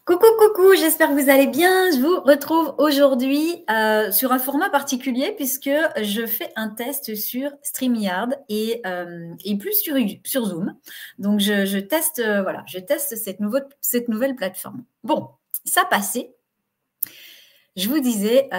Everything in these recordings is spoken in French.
Coucou, coucou, j'espère que vous allez bien. Je vous retrouve aujourd'hui sur un format particulier puisque je fais un test sur StreamYard et plus sur Zoom. Donc, je teste, voilà, je teste cette nouvelle plateforme. Bon, ça passé. Je vous disais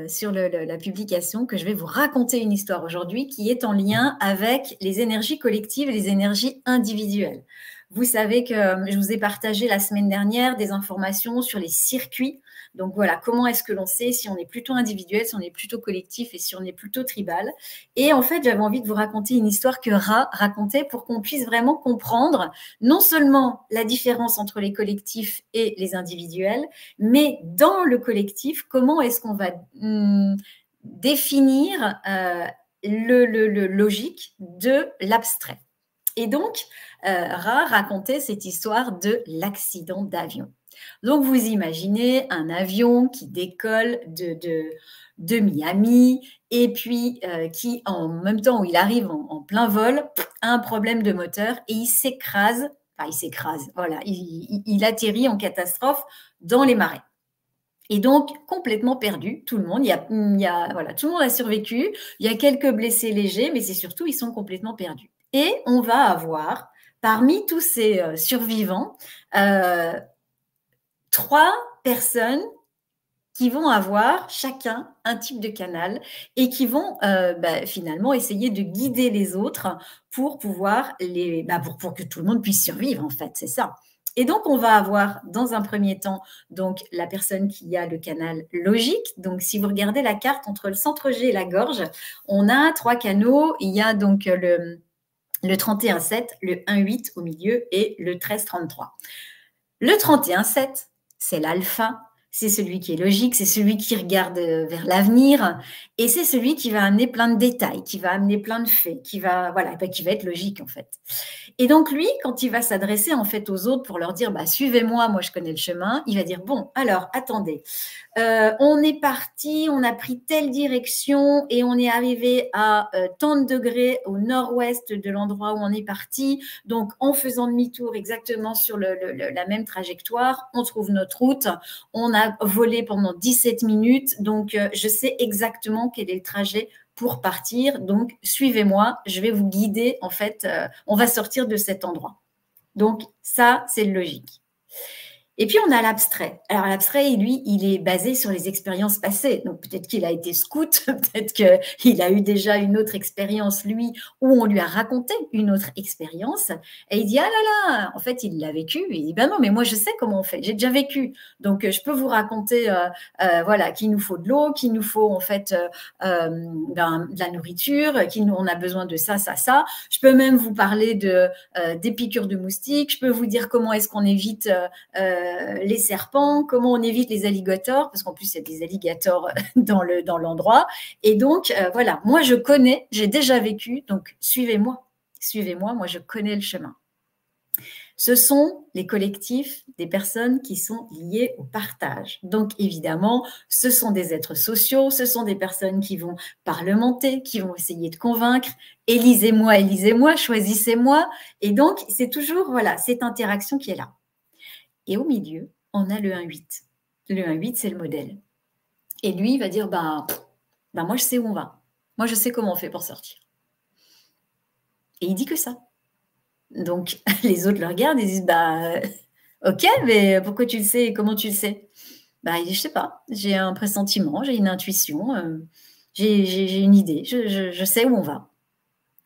sur la publication que je vais vous raconter une histoire aujourd'hui qui est en lien avec les énergies collectives et les énergies individuelles. Vous savez que je vous ai partagé la semaine dernière des informations sur les circuits. Donc voilà, comment est-ce que l'on sait si on est plutôt individuel, si on est plutôt collectif et si on est plutôt tribal. Et en fait, j'avais envie de vous raconter une histoire que Ra racontait pour qu'on puisse vraiment comprendre non seulement la différence entre les collectifs et les individuels, mais dans le collectif, comment est-ce qu'on va définir le logique de l'abstrait. Et donc, Ra racontait cette histoire de l'accident d'avion. Donc, vous imaginez un avion qui décolle de Miami et puis qui, en même temps où il arrive en plein vol, a un problème de moteur et il s'écrase. Enfin, il s'écrase, voilà, il atterrit en catastrophe dans les marais. Et donc, complètement perdu, tout le monde. Voilà, tout le monde a survécu. Il y a quelques blessés légers, mais c'est surtout, ils sont complètement perdus. Et on va avoir, parmi tous ces survivants, 3 personnes qui vont avoir chacun un type de canal et qui vont finalement essayer de guider les autres pour pouvoir pour que tout le monde puisse survivre, en fait, c'est ça. Et donc, on va avoir dans un premier temps donc, la personne qui a le canal logique. Donc, si vous regardez la carte entre le centre G et la gorge, on a 3 canaux. Il y a donc le 31-7, le 1-8 au milieu et le 13-33. Le 31-7, c'est l'alpha. C'est celui qui est logique, c'est celui qui regarde vers l'avenir et c'est celui qui va amener plein de détails, qui va amener plein de faits, qui va être logique en fait. Et donc lui, quand il va s'adresser en fait aux autres pour leur dire suivez-moi, moi je connais le chemin, il va dire bon alors attendez, on est parti, on a pris telle direction et on est arrivé à tant de degrés au nord-ouest de l'endroit où on est parti. Donc, en faisant demi-tour exactement sur la même trajectoire, on trouve notre route. On a volé pendant 17 minutes. Donc, je sais exactement quel est le trajet pour partir. Donc, suivez-moi, je vais vous guider. En fait, on va sortir de cet endroit. Donc, ça, c'est logique. Et puis, on a l'abstrait. Alors, l'abstrait, lui, il est basé sur les expériences passées. Donc, peut-être qu'il a été scout, peut-être qu'il a eu déjà une autre expérience, lui, où on lui a raconté une autre expérience. Et il dit, ah là là, en fait, il l'a vécu. Et il dit, ben non, mais moi, je sais comment on fait. J'ai déjà vécu. Donc, je peux vous raconter, voilà, qu'il nous faut de l'eau, qu'il nous faut, en fait, de la nourriture, on a besoin de ça, ça, ça. Je peux même vous parler des piqûres de moustiques. Je peux vous dire comment est-ce qu'on évite les serpents, comment on évite les alligators, parce qu'en plus, il y a des alligators dans l'endroit. Et donc, voilà, moi, je connais, j'ai déjà vécu, donc suivez-moi. Suivez-moi, moi, je connais le chemin. Ce sont les collectifs des personnes qui sont liées au partage. Donc, évidemment, ce sont des êtres sociaux, ce sont des personnes qui vont parlementer, qui vont essayer de convaincre. Élisez-moi, choisissez-moi. Et donc, c'est toujours, voilà, cette interaction qui est là. Et au milieu, on a le 1-8. Le 1-8, c'est le modèle. Et lui, il va dire, moi, je sais où on va. Moi, je sais comment on fait pour sortir. Et il dit que ça. Donc, les autres le regardent et disent, ok, mais pourquoi tu le sais et comment tu le sais? Il dit, je sais pas, j'ai un pressentiment, j'ai une intuition, j'ai une idée, je sais où on va.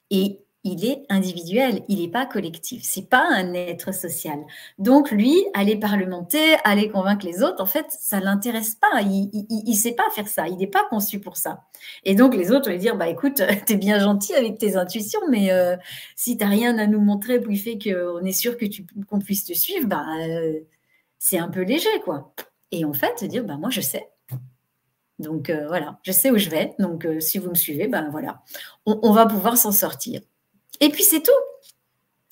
Et il est individuel, il n'est pas collectif, c'est pas un être social. Donc lui, aller parlementer, aller convaincre les autres, en fait, ça l'intéresse pas. Il sait pas faire ça, il n'est pas conçu pour ça. Et donc les autres vont lui dire, écoute, t'es bien gentil avec tes intuitions, mais si t'as rien à nous montrer qui fait qu'on est sûr qu'on puisse te suivre, c'est un peu léger, quoi. Et en fait, dire, moi je sais. Donc voilà, je sais où je vais. Donc si vous me suivez, voilà, on va pouvoir s'en sortir. Et puis, c'est tout.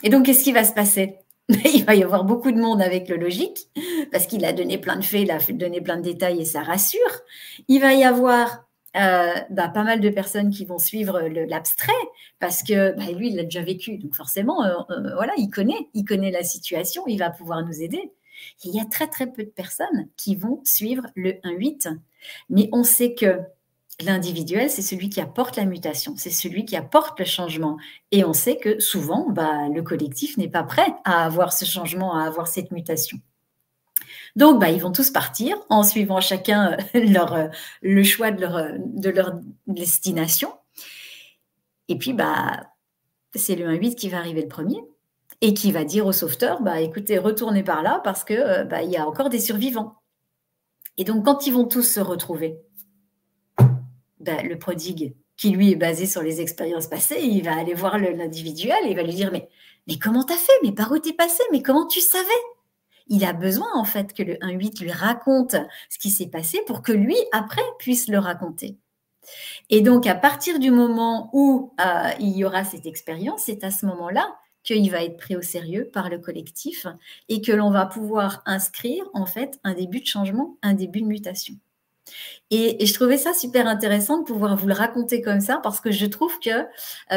Et donc, qu'est-ce qui va se passer? Il va y avoir beaucoup de monde avec le logique, parce qu'il a donné plein de faits, il a donné plein de détails et ça rassure. Il va y avoir pas mal de personnes qui vont suivre l'abstrait parce que lui, il l'a déjà vécu. Donc forcément, voilà, il connaît la situation, il va pouvoir nous aider. Et il y a très, très peu de personnes qui vont suivre le 1-8. Mais on sait que l'individuel, c'est celui qui apporte la mutation, c'est celui qui apporte le changement. Et on sait que souvent, le collectif n'est pas prêt à avoir ce changement, à avoir cette mutation. Donc, ils vont tous partir en suivant chacun le choix de leur destination. Et puis, c'est le 1-8 qui va arriver le premier et qui va dire au sauveteur, écoutez, retournez par là parce que il y a encore des survivants. Et donc, quand ils vont tous se retrouver, le prodigue, qui lui est basé sur les expériences passées, il va aller voir l'individuel et il va lui dire, mais comment t'as fait? Mais par où t'es passé? Mais comment tu savais? Il a besoin, en fait, que le 1-8 lui raconte ce qui s'est passé pour que lui, après, puisse le raconter. Et donc, à partir du moment où il y aura cette expérience, c'est à ce moment-là qu'il va être pris au sérieux par le collectif et que l'on va pouvoir inscrire, en fait, un début de changement, un début de mutation. Et je trouvais ça super intéressant de pouvoir vous le raconter comme ça parce que je trouve que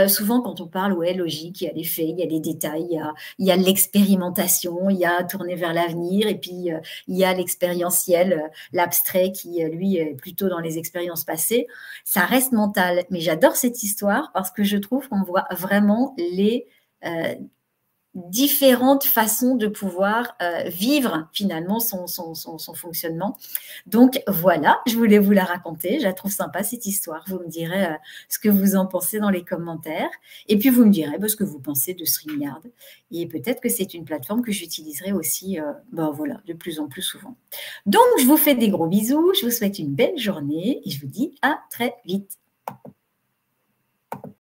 souvent quand on parle, logique, il y a les faits, il y a les détails, il y a l'expérimentation, il y a tourner vers l'avenir et puis il y a l'expérientiel, l'abstrait qui, lui, est plutôt dans les expériences passées. Ça reste mental, mais j'adore cette histoire parce que je trouve qu'on voit vraiment les différentes façons de pouvoir vivre finalement son fonctionnement. Donc voilà, je voulais vous la raconter. Je la trouve sympa cette histoire. Vous me direz ce que vous en pensez dans les commentaires. Et puis vous me direz ce que vous pensez de StreamYard. Et peut-être que c'est une plateforme que j'utiliserai aussi de plus en plus souvent. Donc je vous fais des gros bisous. Je vous souhaite une belle journée et je vous dis à très vite.